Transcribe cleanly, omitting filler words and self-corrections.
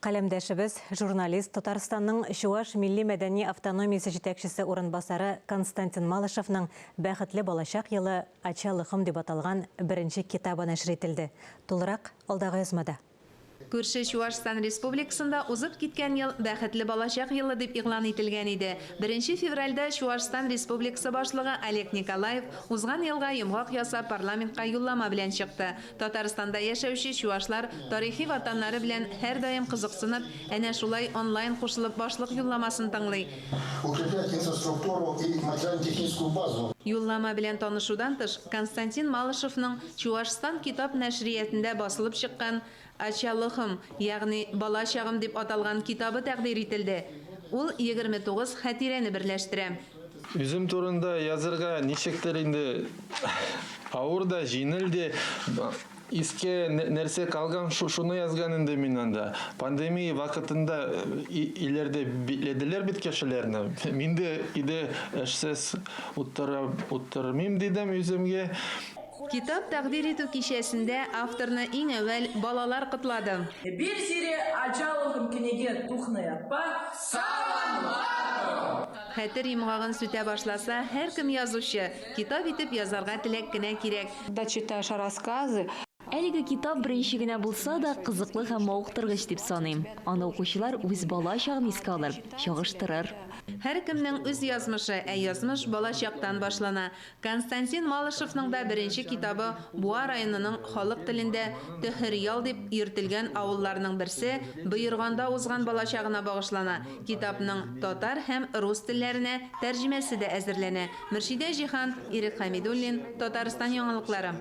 Қалемдәшібіз, журналист Татарстанның Шуаш милли мәдәни автономиясы жетекшісі орынбасары Константин Малышевның бәхетле балачак елы ачалыхым деп аталған бірінші китабы нәшр етілді. Толырақ алдағы язмада. Күрше Чувашстан Республикасында узып киткән ел бәхетле балачак елы дип игълан ителгән иде. 1 февральдә Чувашстан Республикасы башлыгы Олег Николаев узган елга йомгак ясап парламентка юллама белән чыкты. Татарстанда яшәүче чуашлар тарихи ватаннары белән һәр даим кызыксынып, әнә шулай онлайн кушылып башлык юлламасын тыңлый. Укреплять инфраструктуру и материально-техническую базу. Юллама белән танышудан тыш Константин Малышевның Чувашстан китап нәшриятендә басылып чыккан «Ачалыхым», ягъни «Балачагым» дип аталган китабы тәкъдир ителде. Ул 29 хатирәне берләштерә. Үзем турында язырга ничектер инде авыр да, җиңел де, иске нәрсә калган шуны язган инде мин анда. Пандемия вакытында иләрдә битләделәр бит кешеләрне. Мин дә иде эшсез утырмыйм дидем үземгә. Китап тәкъдир итү кичәсендә авторны иң әүвәл балалар котлады. Bir siri Ачалыхым кенеге тухны апа. Хәтер йомгагын сүтә башласа, һәркем язучы, китап итеп язарга теләк кенә кирәк. Читаешь рассказы. Әлеге китап беренче генә булса да кызыклы һәм мавыктыргыч дип саныйм. Аны укучылар үз балачагын искә алыр, чагыштырыр. Һәркемнең үз язмышы, язмыш балачактан башлана. Константин Малышевның да беренче китабы Буа районының халык телендә Төһриял дип йөртелгән авылларның берсе Быйырганда узган балачагына багышлана. Китапның татар һәм рус телләренә тәрҗемәсе дә әзерләнә. Мөршидә Җихан, Ирек Хәмидуллин, Татарстан яңалыклары.